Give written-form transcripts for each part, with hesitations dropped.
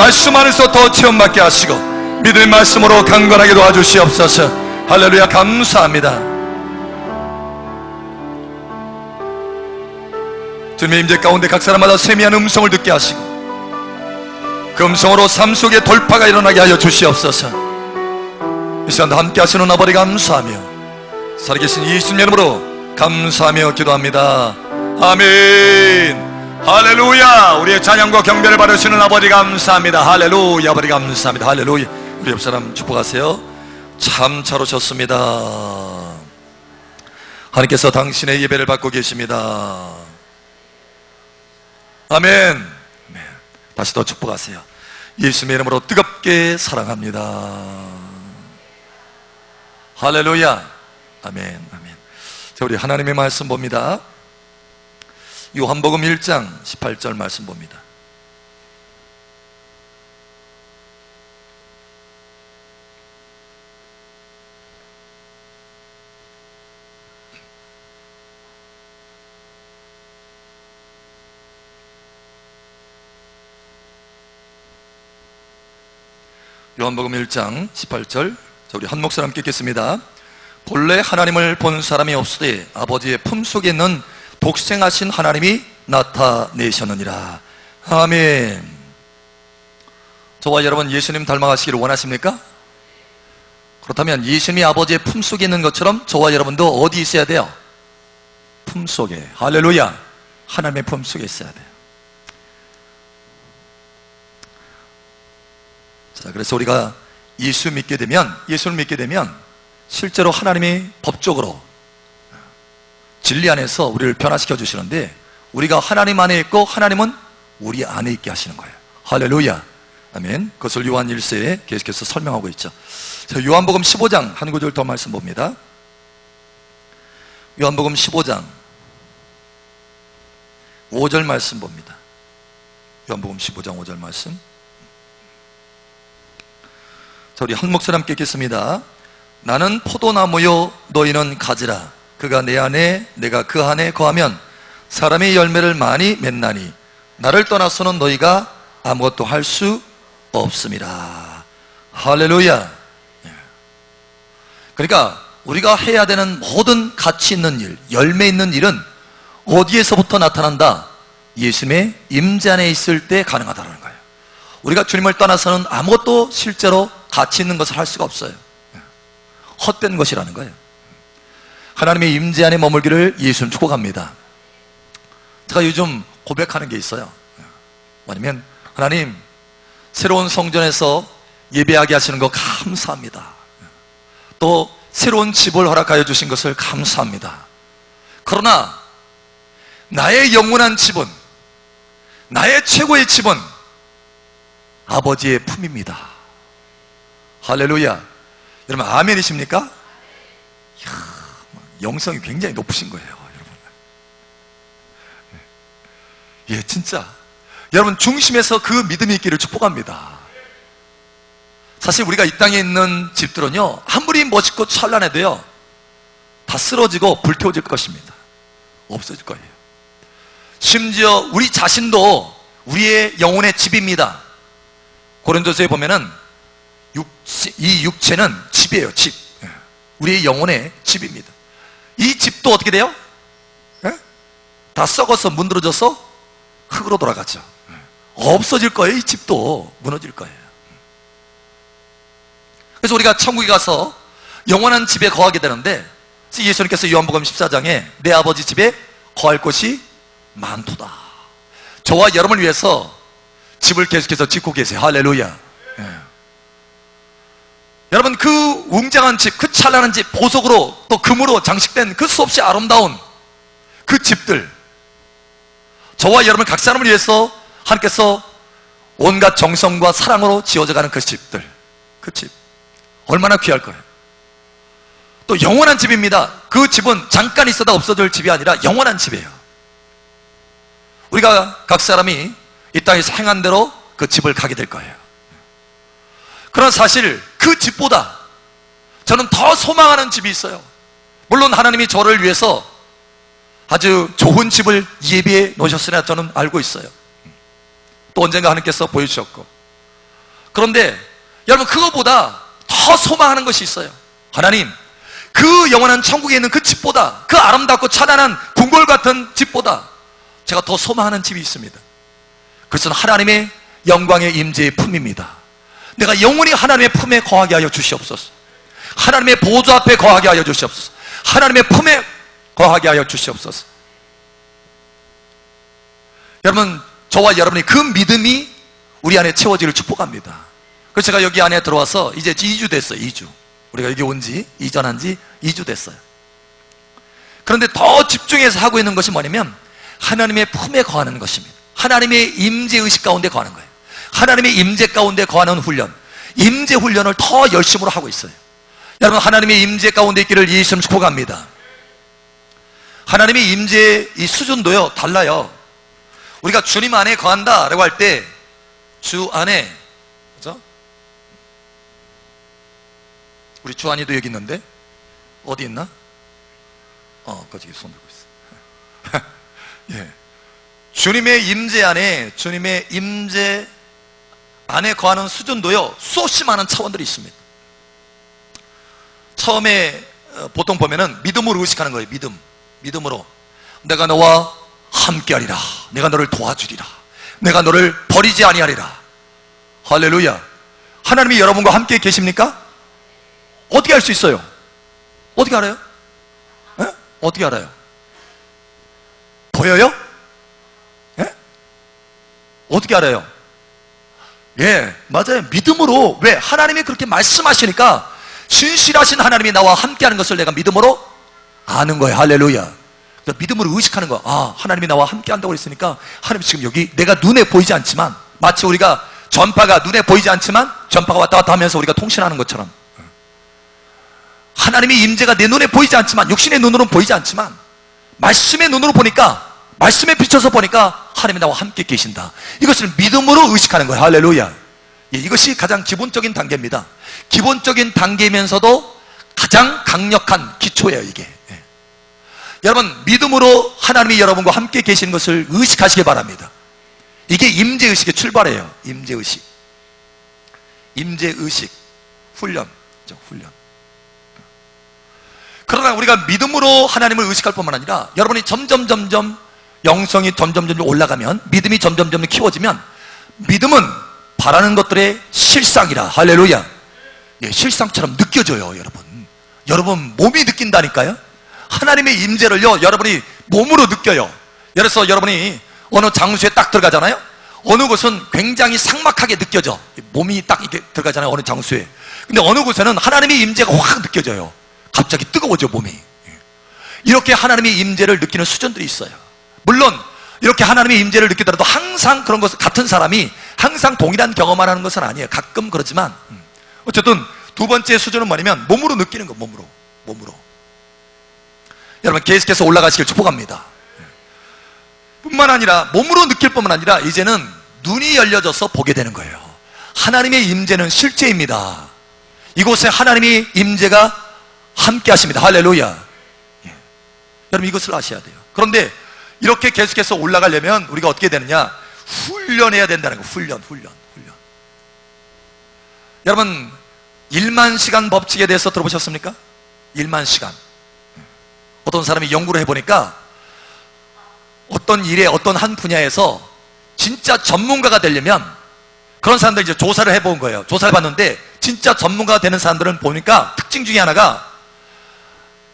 말씀 안에서 더 체험받게 하시고 믿음의 말씀으로 강건하게 도와주시옵소서. 할렐루야. 감사합니다. 주님의 임재 가운데 각 사람마다 세미한 음성을 듣게 하시고 그 음성으로 삶 속에 돌파가 일어나게 하여 주시옵소서. 이 시간도 함께 하시는 아버지 감사하며 살아계신 예수님 이름으로 감사하며 기도합니다. 아멘. 할렐루야. 우리의 찬양과 경배를 받으시는 아버지 감사합니다. 할렐루야. 아버지 감사합니다. 할렐루야. 우리 옆 사람 축복하세요. 참 잘 오셨습니다. 하나님께서 당신의 예배를 받고 계십니다. 아멘. 다시 더 축복하세요. 예수님의 이름으로 뜨겁게 사랑합니다. 할렐루야. 아멘. 아멘. 자, 우리 하나님의 말씀 봅니다. 요한복음 1장 18절 말씀 봅니다. 요한복음 1장 18절. 자, 우리 한 목소리 함께 읽겠습니다. 본래 하나님을 본 사람이 없으되 아버지의 품속에 있는 독생하신 하나님이 나타내셨느니라. 아멘. 저와 여러분 예수님 닮아가시기를 원하십니까? 그렇다면 예수님이 아버지의 품속에 있는 것처럼 저와 여러분도 어디 있어야 돼요? 품속에. 할렐루야. 하나님의 품속에 있어야 돼요. 자, 그래서 우리가 예수를 믿게 되면 실제로 하나님이 법적으로 진리 안에서 우리를 변화시켜 주시는데 우리가 하나님 안에 있고 하나님은 우리 안에 있게 하시는 거예요. 할렐루야. 아멘. 그것을 요한 1서에 계속해서 설명하고 있죠. 자, 요한복음 15장 한 구절 더 말씀 봅니다. 요한복음 15장 5절 말씀 봅니다. 요한복음 15장 5절 말씀. 자, 우리 한 목소리 함께 읽겠습니다. 나는 포도나무요 너희는 가지라. 그가 내 안에 내가 그 안에 거하면 사람의 열매를 많이 맺나니 나를 떠나서는 너희가 아무것도 할 수 없습니다. 할렐루야. 그러니까 우리가 해야 되는 모든 가치 있는 일, 열매 있는 일은 어디에서부터 나타난다? 예수님의 임재 안에 있을 때 가능하다는 거예요. 우리가 주님을 떠나서는 아무것도 실제로 가치 있는 것을 할 수가 없어요. 헛된 것이라는 거예요. 하나님의 임재 안에 머물기를 예수는 축복합니다. 제가 요즘 고백하는 게 있어요. 뭐냐면 하나님, 새로운 성전에서 예배하게 하시는 거 감사합니다. 또 새로운 집을 허락하여 주신 것을 감사합니다. 그러나 나의 영원한 집은, 나의 최고의 집은 아버지의 품입니다. 할렐루야. 여러분 아멘이십니까? 이야, 영성이 굉장히 높으신 거예요, 여러분. 예, 진짜 여러분 중심에서 그 믿음이 있기를 축복합니다. 사실 우리가 이 땅에 있는 집들은요, 아무리 멋있고 찬란해도요 다 쓰러지고 불태워질 것입니다. 없어질 거예요. 심지어 우리 자신도 우리의 영혼의 집입니다. 고린도서에 보면은 이 육체는 집이에요. 집. 우리의 영혼의 집입니다. 이 집도 어떻게 돼요? 다 썩어서 문드러져서 흙으로 돌아가죠. 없어질 거예요. 이 집도 무너질 거예요. 그래서 우리가 천국에 가서 영원한 집에 거하게 되는데, 예수님께서 요한복음 14장에 내 아버지 집에 거할 곳이 많도다. 저와 여러분을 위해서 집을 계속해서 짓고 계세요. 할렐루야. 여러분, 그 웅장한 집, 그 찬란한 집, 보석으로 또 금으로 장식된 그 수없이 아름다운 그 집들, 저와 여러분 각 사람을 위해서 하나님께서 온갖 정성과 사랑으로 지어져가는 그 집들, 그 집 얼마나 귀할 거예요. 또 영원한 집입니다. 그 집은 잠깐 있어도 없어질 집이 아니라 영원한 집이에요. 우리가 각 사람이 이 땅에서 행한 대로 그 집을 가게 될 거예요. 그러나 사실 그 집보다 저는 더 소망하는 집이 있어요. 물론 하나님이 저를 위해서 아주 좋은 집을 예비해 놓으셨으나 저는 알고 있어요. 또 언젠가 하나님께서 보여주셨고, 그런데 여러분, 그거보다 더 소망하는 것이 있어요. 하나님, 그 영원한 천국에 있는 그 집보다, 그 아름답고 찬란한 궁궐 같은 집보다 제가 더 소망하는 집이 있습니다. 그것은 하나님의 영광의 임재의 품입니다. 내가 영원히 하나님의 품에 거하게 하여 주시옵소서. 하나님의 보좌 앞에 거하게 하여 주시옵소서. 하나님의 품에 거하게 하여 주시옵소서. 여러분, 저와 여러분이 그 믿음이 우리 안에 채워지기를 축복합니다. 그래서 제가 여기 안에 들어와서 이제 2주 됐어요. 2주. 우리가 여기 온 지, 이전한 지 2주 됐어요. 그런데 더 집중해서 하고 있는 것이 뭐냐면 하나님의 품에 거하는 것입니다. 하나님의 임재의식 가운데 거하는 거예요. 하나님의 임재 가운데 거하는 훈련, 임재 훈련을 더 열심으로 하고 있어요. 여러분, 하나님의 임재 가운데 있기를 예수님 축복합니다. 하나님의 임재의 이 수준도요 달라요. 우리가 주님 안에 거한다라고 할 때 주 안에, 그죠? 우리 주한이도 여기 있는데 어디 있나? 거기 손 들고 있어. 예. 주님의 임재 안에, 주님의 임재 안에 거하는 수준도요 수없이 많은 차원들이 있습니다. 처음에 보통 보면은 믿음으로 의식하는 거예요. 믿음으로 내가 너와 함께하리라, 내가 너를 도와주리라, 내가 너를 버리지 아니하리라. 할렐루야. 하나님이 여러분과 함께 계십니까? 어떻게 알 수 있어요? 어떻게 알아요? 에? 어떻게 알아요? 보여요? 에? 어떻게 알아요? 예, 맞아요. 믿음으로. 왜? 하나님이 그렇게 말씀하시니까 신실하신 하나님이 나와 함께하는 것을 내가 믿음으로 아는 거예요. 할렐루야. 믿음으로 의식하는 거야. 아, 하나님이 나와 함께한다고 했으니까 하나님 지금 여기 내가 눈에 보이지 않지만, 마치 우리가 전파가 눈에 보이지 않지만 전파가 왔다 갔다 하면서 우리가 통신하는 것처럼 하나님의 임재가 내 눈에 보이지 않지만, 육신의 눈으로는 보이지 않지만 말씀의 눈으로 보니까, 말씀에 비춰서 보니까 하나님이 나와 함께 계신다. 이것을 믿음으로 의식하는 거예요. 할렐루야. 예, 이것이 가장 기본적인 단계입니다. 기본적인 단계이면서도 가장 강력한 기초예요, 이게. 예. 여러분, 믿음으로 하나님이 여러분과 함께 계시는 것을 의식하시기 바랍니다. 이게 임재의식의 출발이에요. 임재의식. 임재의식. 훈련. 훈련. 그러나 우리가 믿음으로 하나님을 의식할 뿐만 아니라 여러분이 점점 영성이 점점 올라가면, 믿음이 점점 키워지면 믿음은 바라는 것들의 실상이라. 할렐루야. 예, 실상처럼 느껴져요. 여러분 몸이 느낀다니까요. 하나님의 임재를요 여러분이 몸으로 느껴요. 그래서 여러분이 어느 장소에 딱 들어가잖아요. 어느 곳은 굉장히 삭막하게 느껴져. 몸이 딱 이렇게 들어가잖아요, 어느 장소에. 근데 어느 곳에는 하나님의 임재가 확 느껴져요. 갑자기 뜨거워져, 몸이. 이렇게 하나님의 임재를 느끼는 수준들이 있어요. 물론 이렇게 하나님의 임재를 느끼더라도 항상 그런 것, 같은 사람이 항상 동일한 경험을 하는 것은 아니에요. 가끔 그렇지만 어쨌든 두 번째 수준은 뭐냐면 몸으로 느끼는 거. 몸으로. 여러분, 계속해서 올라가시길 축복합니다. 뿐만 아니라 몸으로 느낄 뿐만 아니라 이제는 눈이 열려져서 보게 되는 거예요. 하나님의 임재는 실제입니다. 이곳에 하나님의 임재가 함께 하십니다. 할렐루야. 예. 여러분, 이것을 아셔야 돼요. 그런데 이렇게 계속해서 올라가려면 우리가 어떻게 되느냐? 훈련해야 된다는 거예요. 훈련. 여러분, 1만 시간 법칙에 대해서 들어보셨습니까? 1만 시간. 어떤 사람이 연구를 해보니까 어떤 일에, 어떤 한 분야에서 진짜 전문가가 되려면, 그런 사람들 이제 조사를 해본 거예요. 조사를 봤는데 진짜 전문가가 되는 사람들은 보니까 특징 중에 하나가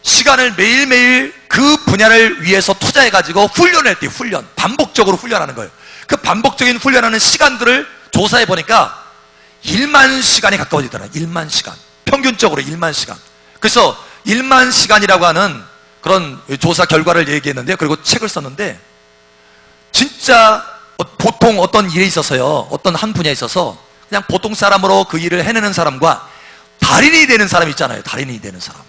시간을 매일매일 그 분야를 위해서 투자해가지고 훈련을 했대요. 반복적으로 훈련하는 거예요. 그 반복적인 훈련하는 시간들을 조사해 보니까 1만 시간이 가까워지더라고요. 1만 시간. 평균적으로 1만 시간. 그래서 1만 시간이라고 하는 그런 조사 결과를 얘기했는데요. 그리고 책을 썼는데, 진짜 보통 어떤 일에 있어서요, 어떤 한 분야에 있어서 그냥 보통 사람으로 그 일을 해내는 사람과 달인이 되는 사람 있잖아요. 달인이 되는 사람.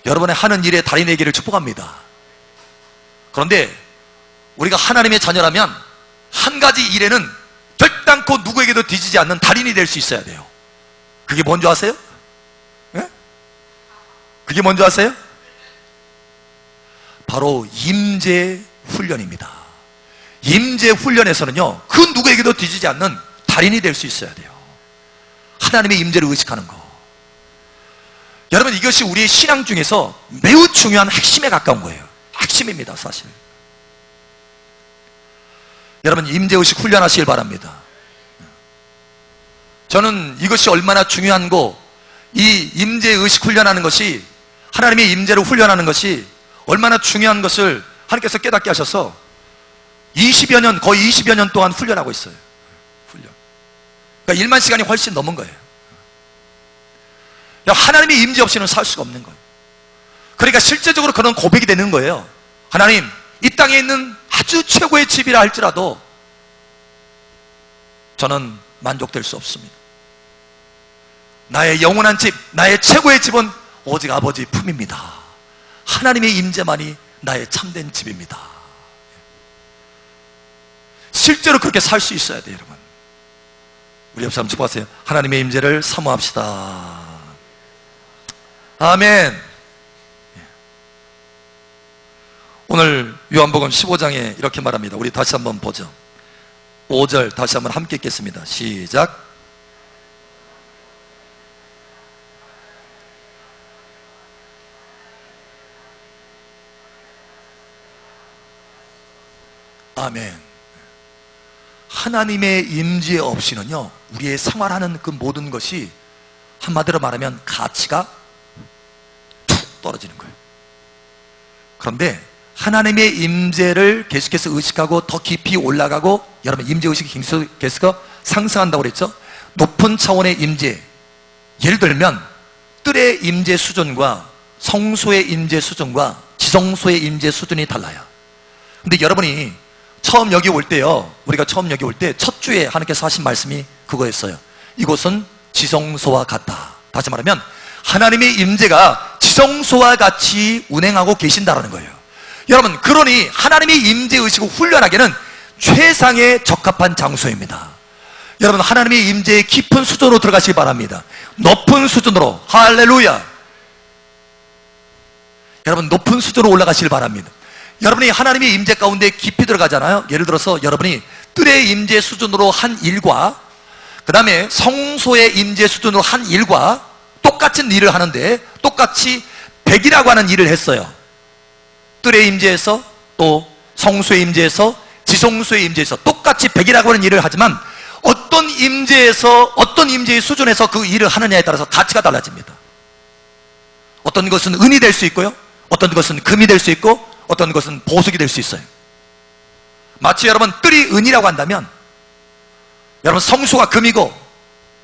여러분의 하는 일에 달인이 되기를 축복합니다. 그런데 우리가 하나님의 자녀라면 한 가지 일에는 결단코 누구에게도 뒤지지 않는 달인이 될 수 있어야 돼요. 그게 뭔지 아세요? 예? 그게 뭔지 아세요? 바로 임재 훈련입니다. 임재 훈련에서는요, 그 누구에게도 뒤지지 않는 달인이 될 수 있어야 돼요. 하나님의 임재를 의식하는 거. 여러분, 이것이 우리의 신앙 중에서 매우 중요한 핵심에 가까운 거예요. 핵심입니다, 사실. 여러분, 임재의식 훈련하시길 바랍니다. 저는 이것이 얼마나 중요한 거, 이 임재의식 훈련하는 것이, 하나님의 임재를 훈련하는 것이 얼마나 중요한 것을 하나님께서 깨닫게 하셔서 20여 년, 거의 20여 년 동안 훈련하고 있어요. 훈련. 그러니까 1만 시간이 훨씬 넘은 거예요. 하나님의 임재 없이는 살 수가 없는 거예요. 그러니까 실제적으로 그런 고백이 되는 거예요. 하나님, 이 땅에 있는 아주 최고의 집이라 할지라도 저는 만족될 수 없습니다. 나의 영원한 집, 나의 최고의 집은 오직 아버지 품입니다. 하나님의 임재만이 나의 참된 집입니다. 실제로 그렇게 살 수 있어야 돼요, 여러분. 우리 옆 사람 축복하세요. 하나님의 임재를 사모합시다. 아멘. 오늘 요한복음 15장에 이렇게 말합니다. 우리 다시 한번 보죠. 5절 다시 한번 함께 읽겠습니다. 시작. 아멘. 하나님의 임재 없이는요, 우리의 생활하는 그 모든 것이 한마디로 말하면 가치가 툭 떨어지는 거예요. 그런데 하나님의 임재를 계속해서 의식하고 더 깊이 올라가고, 여러분 임재의식이 계속 상승한다고 그랬죠. 높은 차원의 임재, 예를 들면 뜰의 임재 수준과 성소의 임재 수준과 지성소의 임재 수준이 달라요. 근데 여러분이 처음 여기 올 때요, 우리가 처음 여기 올 때 첫 주에 하나님께서 하신 말씀이 그거였어요. 이곳은 지성소와 같다. 다시 말하면 하나님의 임재가 지성소와 같이 운행하고 계신다라는 거예요. 여러분, 그러니 하나님의 임재의식을 훈련하기에는 최상의 적합한 장소입니다. 여러분, 하나님의 임재의 깊은 수준으로 들어가시기 바랍니다. 높은 수준으로. 할렐루야. 여러분, 높은 수준으로 올라가시길 바랍니다. 여러분이 하나님의 임재 가운데 깊이 들어가잖아요. 예를 들어서 여러분이 뜰의 임재 수준으로 한 일과 그 다음에 성소의 임재 수준으로 한 일과 똑같은 일을 하는데, 똑같이 100이라고 하는 일을 했어요. 뜰의 임재에서 또 성소의 임재에서 지성소의 임재에서 똑같이 100이라고 하는 일을 하지만, 어떤 임재에서, 어떤 임재의 수준에서 그 일을 하느냐에 따라서 가치가 달라집니다. 어떤 것은 은이 될 수 있고요, 어떤 것은 금이 될 수 있고, 어떤 것은 보석이 될 수 있어요. 마치 여러분 뜰이 은이라고 한다면, 여러분 성소가 금이고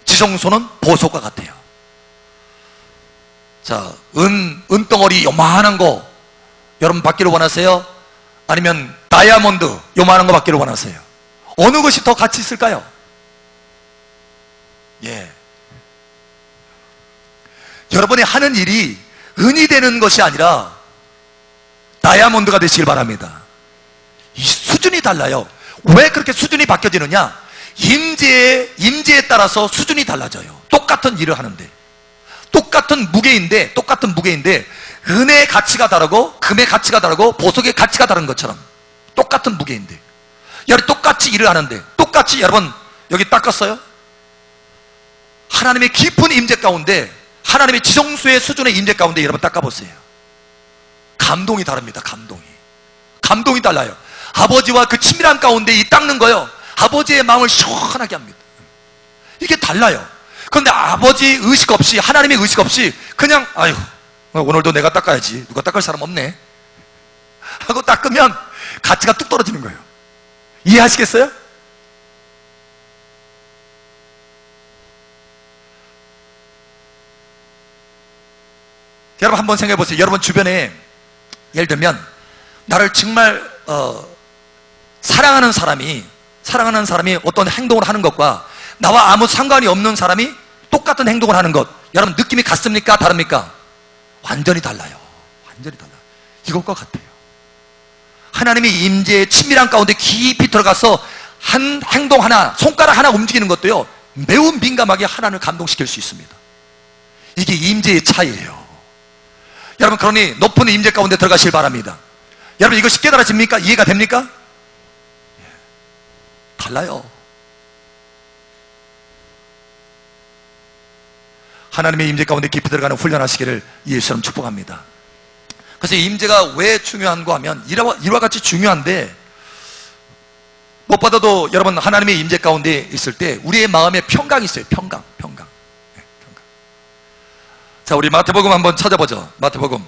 지성소는 보석과 같아요. 자, 은덩어리 요만한 거 여러분 받기를 원하세요? 아니면 다이아몬드 요만한 거 받기를 원하세요? 어느 것이 더 가치 있을까요? 예. 여러분이 하는 일이 은이 되는 것이 아니라 다이아몬드가 되시길 바랍니다. 이 수준이 달라요. 왜 그렇게 수준이 바뀌어지느냐? 임재에 따라서 수준이 달라져요. 똑같은 일을 하는데, 똑같은 무게인데 은의 가치가 다르고 금의 가치가 다르고 보석의 가치가 다른 것처럼, 똑같은 무게인데 여러분 똑같이 일을 하는데, 똑같이 여러분 여기 닦았어요? 하나님의 깊은 임재 가운데, 하나님의 지성소의 수준의 임재 가운데 여러분 닦아보세요. 감동이 다릅니다. 감동이 달라요. 아버지와 그 친밀한 가운데 이 닦는 거요, 아버지의 마음을 시원하게 합니다. 이게 달라요. 그런데 아버지 의식 없이, 하나님의 의식 없이 그냥 아유 오늘도 내가 닦아야지, 누가 닦을 사람 없네 하고 닦으면 가치가 뚝 떨어지는 거예요. 이해하시겠어요? 여러분 한번 생각해 보세요. 여러분 주변에 예를 들면 나를 정말 사랑하는 사람이 어떤 행동을 하는 것과 나와 아무 상관이 없는 사람이 똑같은 행동을 하는 것, 여러분 느낌이 같습니까? 다릅니까? 완전히 달라요. 이것과 같아요. 하나님의 임재의 친밀한 가운데 깊이 들어가서 한 행동 하나, 손가락 하나 움직이는 것도요, 매우 민감하게 하나님을 감동시킬 수 있습니다. 이게 임재의 차이예요. 여러분, 그러니 높은 임재 가운데 들어가시길 바랍니다. 여러분 이것이 깨달아집니까? 이해가 됩니까? 달라요. 하나님의 임재 가운데 깊이 들어가는 훈련하시기를 예수님 축복합니다. 그래서 임재가 왜 중요한가 하면 이와 같이 중요한데, 무엇보다도 여러분 하나님의 임재 가운데 있을 때 우리의 마음에 평강이 있어요. 평강. 자, 우리 마태복음 한번 찾아보죠. 마태복음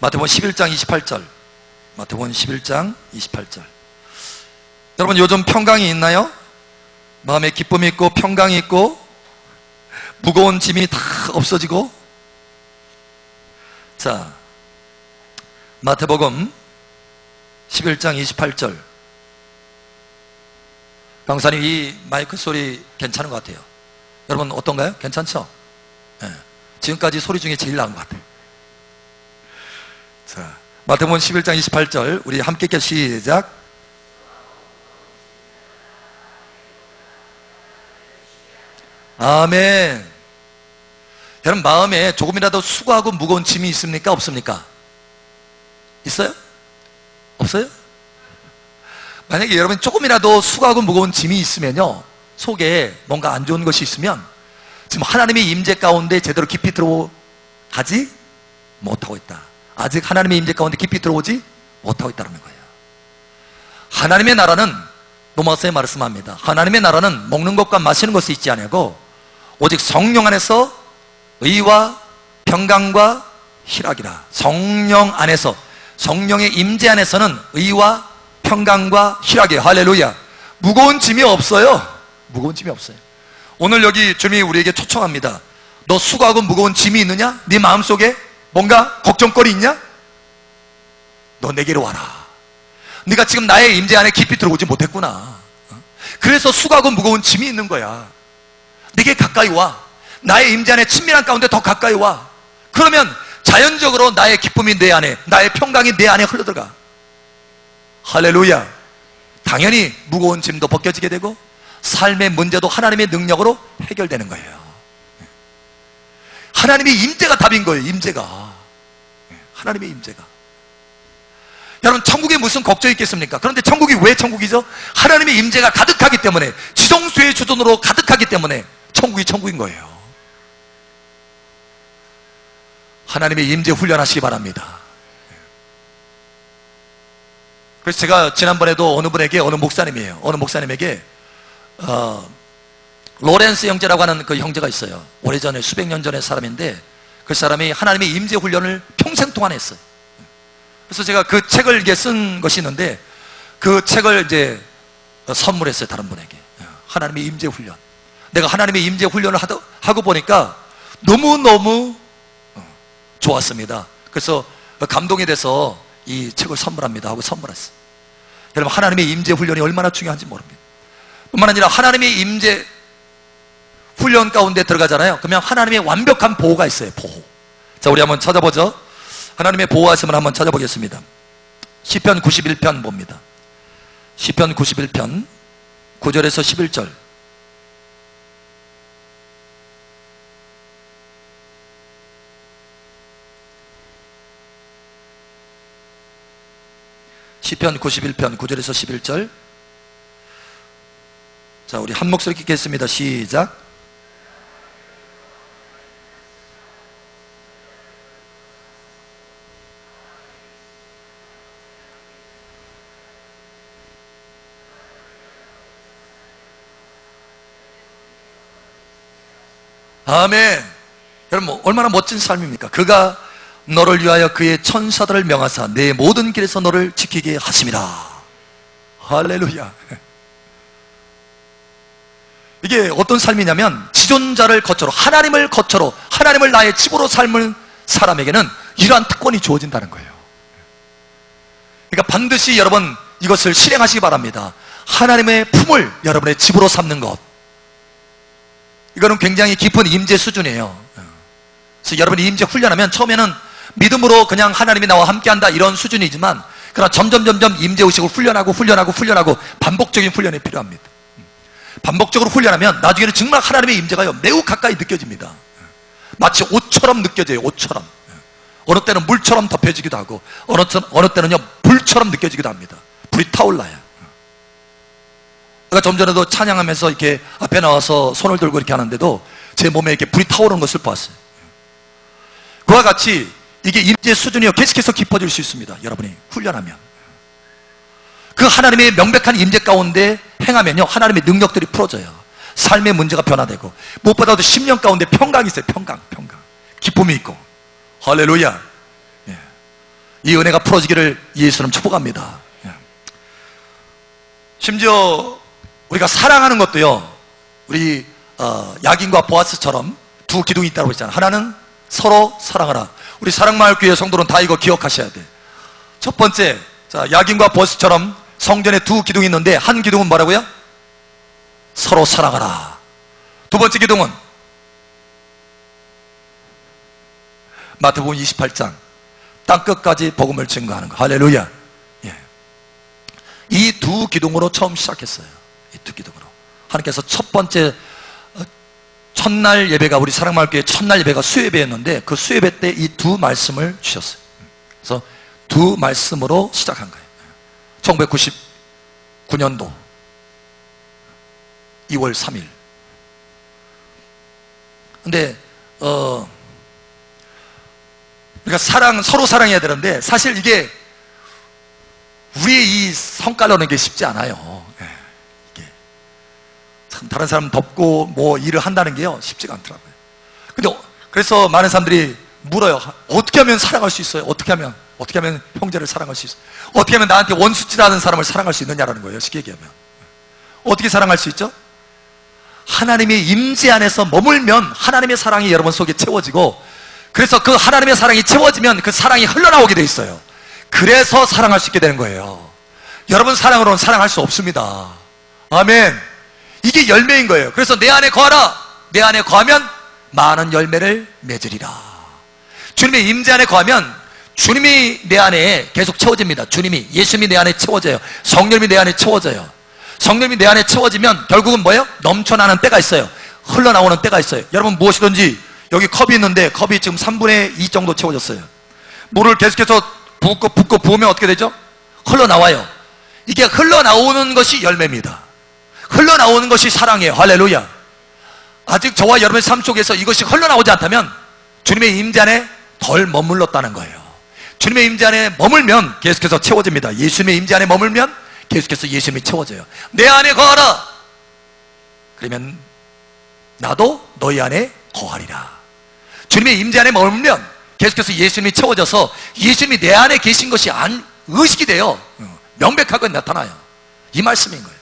11장 28절. 마태복음 11장 28절. 여러분 요즘 평강이 있나요? 마음에 기쁨이 있고 평강이 있고 무거운 짐이 다 없어지고. 자, 마태복음 11장 28절. 강사님, 이 마이크 소리 괜찮은 것 같아요. 여러분 어떤가요? 괜찮죠? 네. 지금까지 소리 중에 제일 나은 것 같아요. 자, 마태복음 11장 28절 우리 함께 읽게 시작. 아멘. 여러분 마음에 조금이라도 수고하고 무거운 짐이 있습니까? 없습니까? 있어요? 없어요? 만약에 여러분 조금이라도 수고하고 무거운 짐이 있으면요, 속에 뭔가 안 좋은 것이 있으면 지금 하나님의 임재 가운데 제대로 깊이 들어가지 못하고 있다. 아직 하나님의 임재 가운데 깊이 들어오지 못하고 있다는 거예요. 하나님의 나라는, 로마서에 말씀합니다. 하나님의 나라는 먹는 것과 마시는 것이 있지 아니하고 오직 성령 안에서 의와 평강과 희락이라. 성령 안에서, 성령의 임재 안에서는 의와 평강과 희락이에요. 할렐루야. 무거운 짐이 없어요. 무거운 짐이 없어요. 오늘 여기 주님이 우리에게 초청합니다. 너 수고하고 무거운 짐이 있느냐? 네 마음속에 뭔가 걱정거리 있냐? 너 내게로 와라. 네가 지금 나의 임재 안에 깊이 들어오지 못했구나. 그래서 수고하고 무거운 짐이 있는 거야. 네게 가까이 와. 나의 임재 안에 친밀한 가운데 더 가까이 와. 그러면 자연적으로 나의 기쁨이 내 안에, 나의 평강이 내 안에 흘러들어가. 할렐루야. 당연히 무거운 짐도 벗겨지게 되고 삶의 문제도 하나님의 능력으로 해결되는 거예요. 하나님의 임재가 답인 거예요. 임재가. 하나님의 임재가. 여러분 천국에 무슨 걱정이 있겠습니까? 그런데 천국이 왜 천국이죠? 하나님의 임재가 가득하기 때문에, 지성수의 주존으로 가득하기 때문에 천국이 천국인 거예요. 하나님의 임재 훈련하시기 바랍니다. 그래서 제가 지난번에도 어느 분에게, 어느 목사님에게 로렌스 형제라고 하는 그 형제가 있어요. 오래전에, 수백 년 전의 사람인데 그 사람이 하나님의 임재 훈련을 평생 동안 했어요. 그래서 제가 그 책을 이렇게 쓴 것이 있는데 그 책을 이제 선물했어요. 다른 분에게. 하나님의 임재 훈련. 내가 하나님의 임재 훈련을 하고 보니까 너무너무 좋았습니다. 그래서 감동이 돼서 이 책을 선물합니다 하고 선물했어요. 여러분 하나님의 임재 훈련이 얼마나 중요한지 모릅니다. 뿐만 아니라 하나님의 임재 훈련 가운데 들어가잖아요. 그러면 하나님의 완벽한 보호가 있어요. 보호. 자, 우리 한번 찾아보죠. 하나님의 보호하심을 한번 찾아보겠습니다. 시편 91편 봅니다. 시편 91편 9절에서 11절. 시편 91편 9절에서 11절. 자, 우리 한 목소리 읽겠습니다. 시작. 아멘. 여러분 얼마나 멋진 삶입니까? 그가 너를 위하여 그의 천사들을 명하사 내 모든 길에서 너를 지키게 하심이라. 할렐루야. 이게 어떤 삶이냐면 지존자를 거처로, 하나님을 거처로, 하나님을 나의 집으로 삶을 사람에게는 이러한 특권이 주어진다는 거예요. 그러니까 반드시 여러분 이것을 실행하시기 바랍니다. 하나님의 품을 여러분의 집으로 삼는 것, 이거는 굉장히 깊은 임재 수준이에요. 그래서 여러분이 임재 훈련하면 처음에는 믿음으로 그냥 하나님이 나와 함께한다 이런 수준이지만, 그러나 점점 임재 의식을 훈련하고 반복적인 훈련이 필요합니다. 반복적으로 훈련하면 나중에는 정말 하나님의 임재가 매우 가까이 느껴집니다. 마치 옷처럼 느껴져요. 옷처럼. 어느 때는 물처럼 덮여지기도 하고 어느 때는요 불처럼 느껴지기도 합니다. 불이 타올라요. 제가 좀 전에도 찬양하면서 이렇게 앞에 나와서 손을 들고 이렇게 하는데도 제 몸에 이렇게 불이 타오르는 것을 보았어요. 그와 같이 이게 임재 수준이 계속해서 깊어질 수 있습니다. 여러분이 훈련하면. 그 하나님의 명백한 임재 가운데 행하면요, 하나님의 능력들이 풀어져요. 삶의 문제가 변화되고, 무엇보다도 10년 가운데 평강이 있어요. 평강. 기쁨이 있고. 할렐루야. 예. 이 은혜가 풀어지기를 예수님 축복합니다. 예. 심지어 우리가 사랑하는 것도요, 우리 야긴과 보아스처럼 두 기둥이 있다고 했잖아요. 하나는 서로 사랑하라. 우리 사랑마을교회 성도는 다 이거 기억하셔야 돼. 첫 번째, 자, 야긴과 보아스처럼 성전에 두 기둥이 있는데, 한 기둥은 뭐라고요? 서로 사랑하라. 두 번째 기둥은 마태복음 28장 땅끝까지 복음을 증거하는 거. 할렐루야. 예. 이 두 기둥으로 처음 시작했어요. 이 두 기둥으로 하나님께서 첫 번째 첫날 예배가, 우리 사랑마을교회 첫날 예배가 수예배였는데, 그 수예배 때 이 두 말씀을 주셨어요. 그래서 두 말씀으로 시작한 거예요. 1999년도 2월 3일. 근데 그러니까 서로 사랑해야 되는데, 사실 이게 우리의 이 성깔로는 이게 쉽지 않아요. 이게 참 다른 사람 덮고 뭐 일을 한다는 게요, 쉽지가 않더라고요. 근데 그래서 많은 사람들이 물어요. 어떻게 하면 사랑할 수 있어요? 어떻게 하면 형제를 사랑할 수 있어요? 어떻게 하면 나한테 원수짓하는 사람을 사랑할 수 있느냐라는 거예요. 쉽게 얘기하면. 어떻게 사랑할 수 있죠? 하나님의 임재 안에서 머물면 하나님의 사랑이 여러분 속에 채워지고, 그래서 그 하나님의 사랑이 채워지면 그 사랑이 흘러나오게 돼 있어요. 그래서 사랑할 수 있게 되는 거예요. 여러분 사랑으로는 사랑할 수 없습니다. 아멘. 이게 열매인 거예요. 그래서 내 안에 거하라. 내 안에 거하면 많은 열매를 맺으리라. 주님의 임재 안에 거하면 주님이 내 안에 계속 채워집니다. 예수님이 내 안에 채워져요. 성령님이 내 안에 채워져요. 성령님이 내 안에 채워지면 결국은 뭐예요? 넘쳐나는 때가 있어요. 흘러나오는 때가 있어요. 여러분 무엇이든지, 여기 컵이 있는데 컵이 지금 3분의 2 정도 채워졌어요. 물을 계속해서 붓고 부으면 어떻게 되죠? 흘러나와요. 이게 흘러나오는 것이 열매입니다. 흘러나오는 것이 사랑이에요. 할렐루야. 아직 저와 여러분의 삶 속에서 이것이 흘러나오지 않다면 주님의 임재 안에 덜 머물렀다는 거예요. 주님의 임재 안에 머물면 계속해서 채워집니다. 예수님의 임재 안에 머물면 계속해서 예수님이 채워져요. 내 안에 거하라. 그러면 나도 너희 안에 거하리라. 주님의 임재 안에 머물면 계속해서 예수님이 채워져서 예수님이 내 안에 계신 것이 의식이 돼요. 명백하게 나타나요. 이 말씀인 거예요.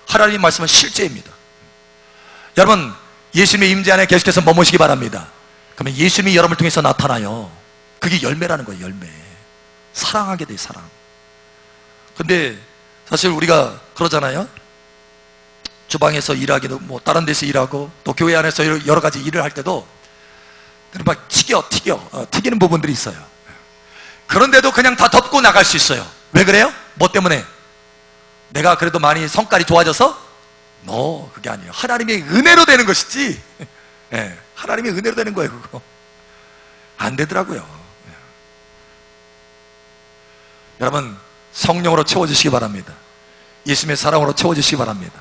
하나님의 말씀은 실제입니다. 여러분 예수님의 임재 안에 계속해서 머무시기 바랍니다. 그러면 예수님이 여러분을 통해서 나타나요. 그게 열매라는 거예요. 열매. 사랑하게 돼. 사랑. 근데 사실 우리가 그러잖아요. 주방에서 일하기도, 뭐 다른 데서 일하고, 또 교회 안에서 여러 가지 일을 할 때도 막 튀기는 부분들이 있어요. 그런데도 그냥 다 덮고 나갈 수 있어요. 왜 그래요? 뭐 때문에? 내가 그래도 많이 성깔이 좋아져서? 그게 아니에요. 하나님의 은혜로 되는 것이지. 네, 하나님의 은혜로 되는 거예요. 그거 안 되더라고요. 네. 여러분 성령으로 채워주시기 바랍니다. 예수님의 사랑으로 채워주시기 바랍니다.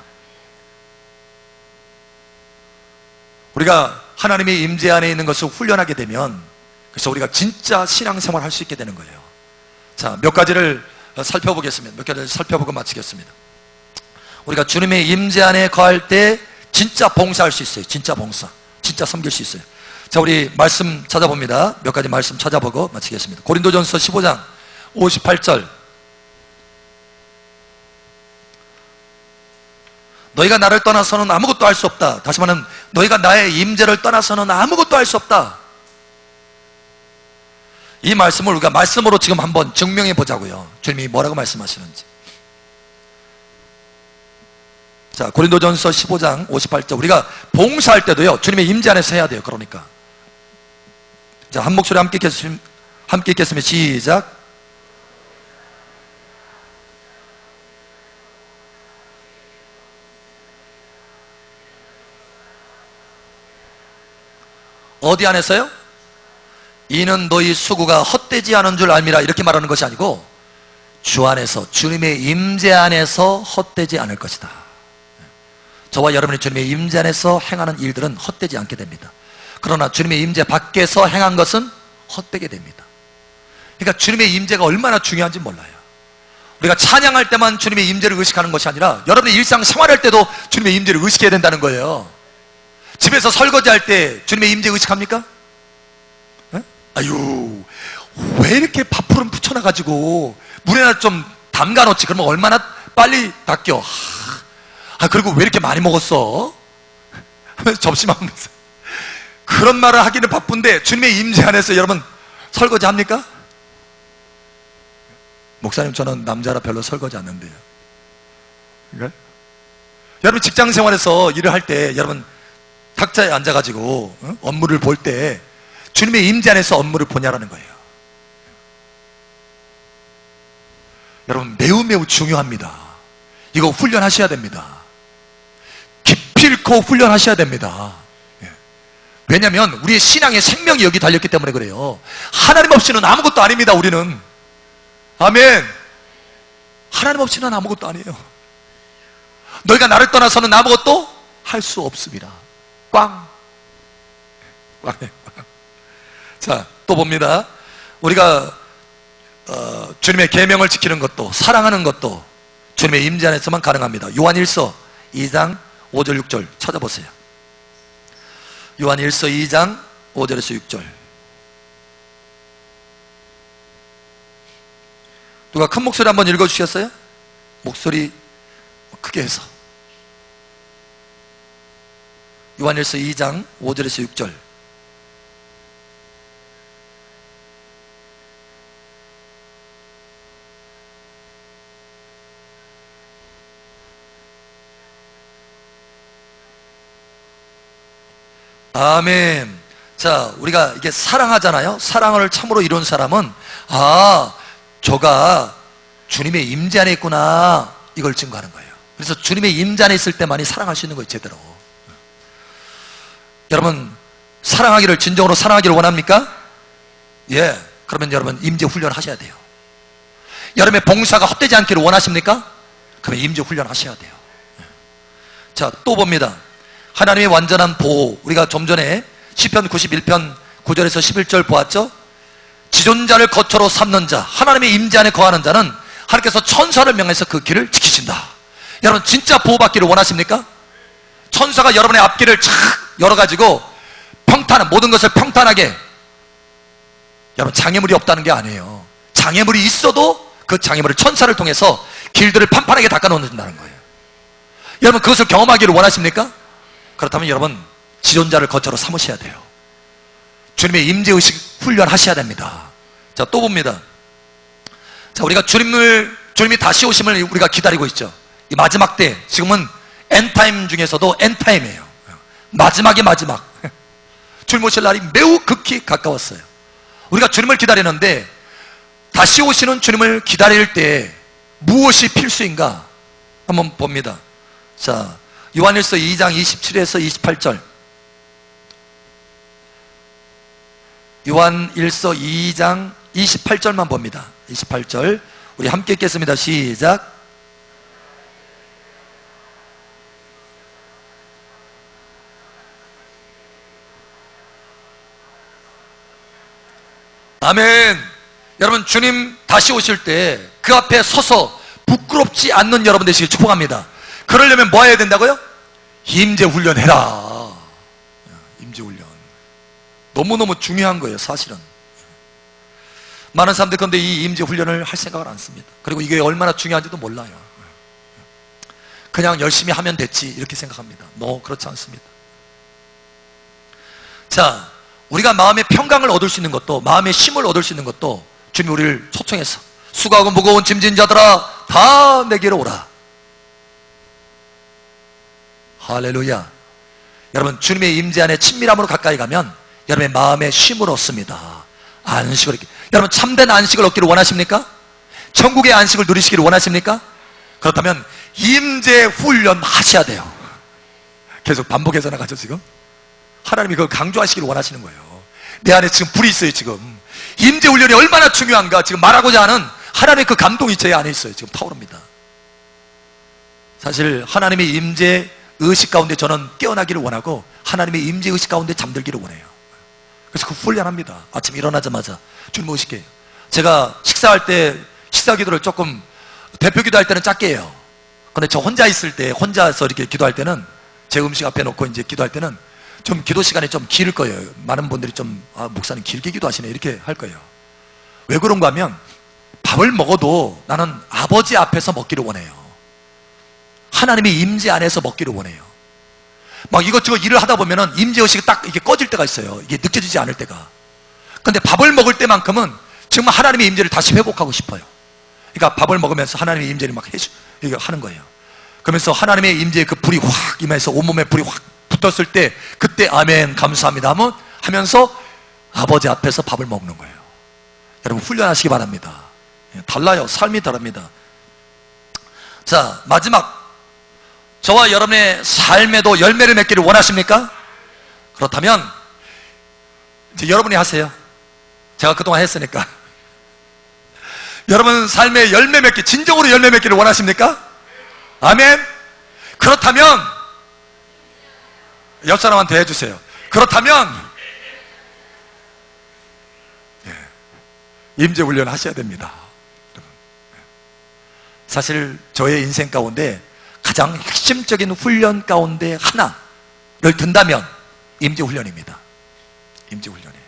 우리가 하나님의 임재 안에 있는 것을 훈련하게 되면, 그래서 우리가 진짜 신앙생활 할 수 있게 되는 거예요. 자, 몇 가지를 살펴보겠습니다. 몇 가지를 살펴보고 마치겠습니다. 우리가 주님의 임재 안에 거할 때 진짜 봉사할 수 있어요. 진짜 봉사, 진짜 섬길 수 있어요. 자, 우리 말씀 찾아봅니다. 몇 가지 말씀 찾아보고 마치겠습니다. 고린도전서 15장 58절. 너희가 나를 떠나서는 아무것도 할 수 없다. 다시 말하면 너희가 나의 임재를 떠나서는 아무것도 할 수 없다. 이 말씀을 우리가 말씀으로 지금 한번 증명해 보자고요. 주님이 뭐라고 말씀하시는지. 자, 고린도전서 15장 58절. 우리가 봉사할 때도요, 주님의 임재 안에서 해야 돼요. 그러니까. 자, 한 목소리 함께 읽겠습니다. 시작. 어디 안에서요? 이는 너희 수고가 헛되지 않은 줄 알미라, 이렇게 말하는 것이 아니고 주 안에서, 주님의 임재 안에서 헛되지 않을 것이다. 저와 여러분이 주님의 임재 안에서 행하는 일들은 헛되지 않게 됩니다. 그러나 주님의 임재 밖에서 행한 것은 헛되게 됩니다. 그러니까 주님의 임재가 얼마나 중요한지 몰라요. 우리가 찬양할 때만 주님의 임재를 의식하는 것이 아니라 여러분의 일상생활할 때도 주님의 임재를 의식해야 된다는 거예요. 집에서 설거지할 때 주님의 임재 의식합니까? 에? 아유, 왜 이렇게 밥풀은 붙여놔가지고 물에나 좀 담가놓지? 그러면 얼마나 빨리 닦여. 그리고 왜 이렇게 많이 먹었어? 하면서 접시만 먹면서 그런 말을 하기는 바쁜데 주님의 임재 안에서 여러분 설거지 합니까? 목사님, 저는 남자라 별로 설거지 안 하는데요. 그러니까? 여러분 직장 생활에서 일을 할 때 여러분 탁자에 앉아가지고 업무를 볼 때 주님의 임재 안에서 업무를 보냐라는 거예요. 여러분 매우 중요합니다. 이거 훈련하셔야 됩니다. 기필코 훈련하셔야 됩니다. 왜냐하면 우리의 신앙의 생명이 여기 달렸기 때문에 그래요. 하나님 없이는 아무것도 아닙니다. 우리는. 아멘. 하나님 없이는 아무것도 아니에요. 너희가 나를 떠나서는 아무것도 할 수 없습니다. 꽝. 자, 또 봅니다. 우리가 주님의 계명을 지키는 것도 사랑하는 것도 주님의 임재 안에서만 가능합니다. 요한일서 2장 5절 6절 찾아보세요. 요한일서 2장 5절에서 6절. 누가 큰 목소리 한번 읽어주시겠어요? 목소리 크게 해서. 요한일서 2장 5절에서 6절. 아멘. 자, 우리가 이게 사랑하잖아요. 사랑을 참으로 이룬 사람은 저가 주님의 임재 안에 있구나, 이걸 증거하는 거예요. 그래서 주님의 임재 안에 있을 때만이 사랑할 수 있는 거예요, 제대로. 여러분 사랑하기를, 진정으로 사랑하기를 원합니까? 예. 그러면 여러분 임재 훈련을 하셔야 돼요. 여러분의 봉사가 헛되지 않기를 원하십니까? 그러면 임재 훈련을 하셔야 돼요. 자, 또 봅니다. 하나님의 완전한 보호. 우리가 좀 전에 시편 91편 9절에서 11절 보았죠? 지존자를 거처로 삼는 자, 하나님의 임재 안에 거하는 자는 하나님께서 천사를 명해서 그 길을 지키신다. 여러분 진짜 보호받기를 원하십니까? 천사가 여러분의 앞길을 착 열어가지고 평탄한, 모든 것을 평탄하게. 여러분 장애물이 없다는 게 아니에요. 장애물이 있어도 그 장애물을 천사를 통해서 길들을 판판하게 닦아놓는다는 거예요. 여러분 그것을 경험하기를 원하십니까? 그렇다면 여러분 지존자를 거처로 삼으셔야 돼요. 주님의 임재의식 훈련하셔야 됩니다. 자, 또 봅니다. 자, 우리가 주님이 다시 오심을 우리가 기다리고 있죠. 이 마지막 때, 지금은 엔타임 중에서도 엔타임이에요. 마지막의 마지막. 주님 오실 날이 매우 극히 가까웠어요. 우리가 주님을 기다리는데 다시 오시는 주님을 기다릴 때 무엇이 필수인가 한번 봅니다. 자, 요한일서 2장 27에서 28절. 요한일서 2장 28절만 봅니다. 28절 우리 함께 읽겠습니다. 시작. 아멘. 여러분 주님 다시 오실 때 그 앞에 서서 부끄럽지 않는 여러분 되시길 축복합니다. 그러려면 뭐 해야 된다고요? 임재 훈련해라. 임재 훈련 너무너무 중요한 거예요. 사실은 많은 사람들 그런데 이 임재 훈련을 할 생각을 안 씁니다. 그리고 이게 얼마나 중요한지도 몰라요. 그냥 열심히 하면 됐지 이렇게 생각합니다. 그렇지 않습니다. 자, 우리가 마음의 평강을 얻을 수 있는 것도, 마음의 쉼을 얻을 수 있는 것도 주님이 우리를 초청해서 수고하고 무거운 짐진 자들아 다 내게로 오라. 할렐루야. 여러분 주님의 임재 안에 친밀함으로 가까이 가면 여러분의 마음의 쉼을 얻습니다. 안식을. 여러분 참된 안식을 얻기를 원하십니까? 천국의 안식을 누리시기를 원하십니까? 그렇다면 임재 훈련 하셔야 돼요. 계속 반복해서 나가죠. 지금 하나님이 그걸 강조하시기를 원하시는 거예요. 내 안에 지금 불이 있어요. 지금 임재 훈련이 얼마나 중요한가 지금 말하고자 하는 하나님의 그 감동이 제 안에 있어요. 지금 타오릅니다. 사실 하나님의 임재 의식 가운데 저는 깨어나기를 원하고 하나님의 임재 의식 가운데 잠들기를 원해요. 그래서 그 훈련합니다. 아침에 일어나자마자 주님 모실게요. 제가 식사할 때 식사 기도를 조금 대표 기도할 때는 짧게 해요. 근데 저 혼자 있을 때, 혼자서 이렇게 기도할 때는, 제 음식 앞에 놓고 이제 기도할 때는 좀 기도 시간이 좀 길 거예요. 많은 분들이 좀, 목사님 길게 기도하시네, 이렇게 할 거예요. 왜 그런가 하면 밥을 먹어도 나는 아버지 앞에서 먹기를 원해요. 하나님의 임재 안에서 먹기를 원해요. 막 이것저것 일을 하다 보면은 임재의식이 딱 이게 꺼질 때가 있어요. 이게 느껴지지 않을 때가. 근데 밥을 먹을 때만큼은 정말 하나님의 임재를 다시 회복하고 싶어요. 그러니까 밥을 먹으면서 하나님의 임재를 막 이거 하는 거예요. 그러면서 하나님의 임재의 그 불이 확 임해서 온몸에 불이 확 붙었을 때, 그때 아멘 감사합니다 하면서 아버지 앞에서 밥을 먹는 거예요. 여러분 훈련하시기 바랍니다. 달라요. 삶이 다릅니다. 자, 마지막, 저와 여러분의 삶에도 열매를 맺기를 원하십니까? 그렇다면 이제 여러분이 하세요. 제가 그동안 했으니까. 여러분 삶에 열매 맺기, 진정으로 열매 맺기를 원하십니까? 아멘. 그렇다면 옆 사람한테 해주세요. 그렇다면 임재 훈련 하셔야 됩니다. 사실 저의 인생 가운데 가장 핵심적인 훈련 가운데 하나를 든다면 임재 훈련입니다. 임재 훈련이에요.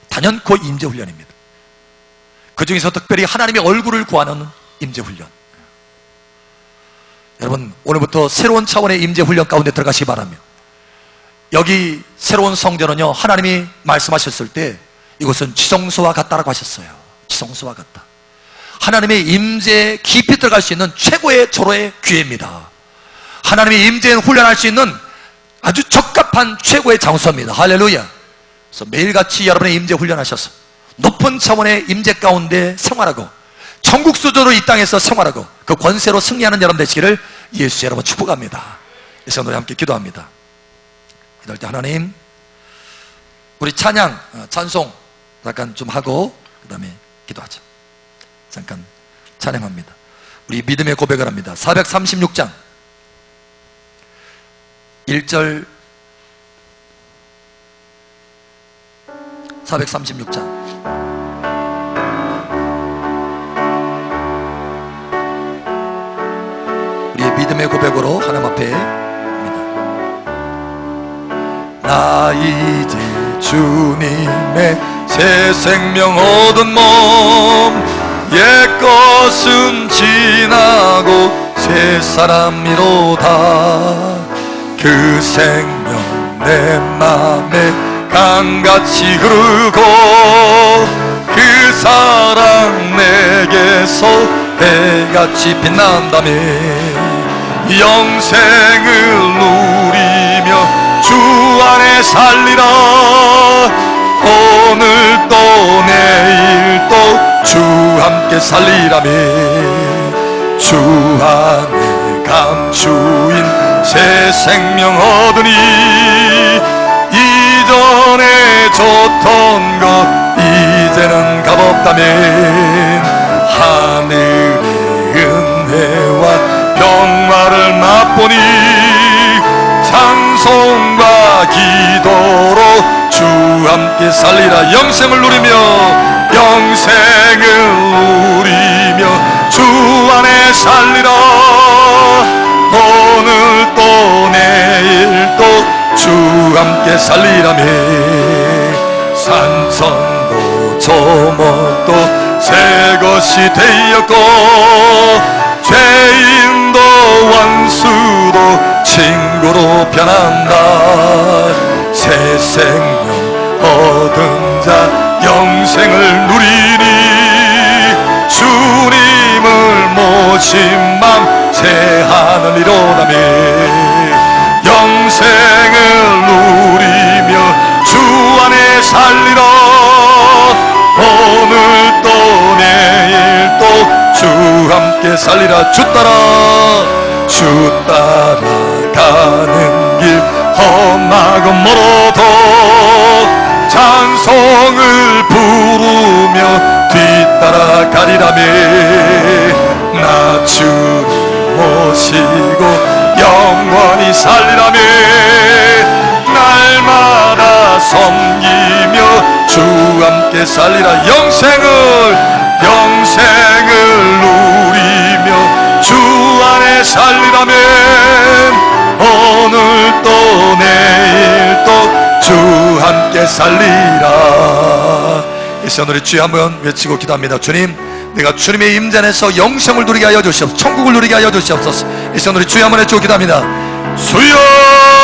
단연코 임재 훈련입니다. 그 중에서 특별히 하나님의 얼굴을 구하는 임재 훈련. 여러분 오늘부터 새로운 차원의 임재 훈련 가운데 들어가시기 바랍니다. 여기 새로운 성전은요, 하나님이 말씀하셨을 때 이곳은 지성소와 같다라고 하셨어요. 지성소와 같다. 하나님의 임재에 깊이 들어갈 수 있는 최고의 절호의 기회입니다. 하나님의 임재에 훈련할 수 있는 아주 적합한 최고의 장소입니다. 할렐루야. 그래서 매일같이 여러분의 임재 훈련하셔서 높은 차원의 임재 가운데 생활하고 천국 수저로 이 땅에서 생활하고 그 권세로 승리하는 여러분 되시기를 예수 여러분 축복합니다. 이 시간 우리 함께 기도합니다. 기도할 때 하나님, 우리 찬양, 찬송 잠깐 좀 하고 그 다음에 기도하자. 잠깐 찬양합니다. 우리 믿음의 고백을 합니다. 436장 1절 436장 우리의 믿음의 고백으로 하나님 앞에 합니다. 나 이제 주님의 새 생명 얻은 몸 옛것은 지나고 새 사람이로다. 그 생명 내 맘에 강같이 흐르고 그 사랑 내게서 해같이 빛난다며 영생을 누리며 주 안에 살리라. 오늘 또 내일 또 주 함께 살리라며 주 안에 감추인 새 생명 얻으니 이전에 줬던 것 이제는 값없다며 하늘의 은혜와 평화를 맛보니 찬송과 기도로 주 함께 살리라. 영생을 누리며 영생을 누리며 주 안에 살리라. 오늘 또 내일 또 주 함께 살리라며 산천도 조목도 새 것이 되었고 죄인도 원수도 친구로 변한다. 새 생명 얻은 자 영생을 누리니 주님을 모신 맘 새 하늘 이로다며 영생을 누리며 주 안에 살리라. 오늘 또 내일 또 주 함께 살리라. 주 따라가는 길 험하고 멀어도 찬송을 부르며 뒤따라가리라며 나 주님 모시고 영원히 살리라며 날마다 섬기며 주 함께 살리라. 영생을 누리며 주 안에 살리라면 오늘 또 내일 또 주 함께 살리라. 이 시간 우리 주여 한번 외치고 기도합니다. 주님, 내가 주님의 임재 안에서 영생을 누리게 하여 주시옵소서. 천국을 누리게 하여 주시옵소서. 이 시간 우리 주여 한번 외치고 기도합니다. 주여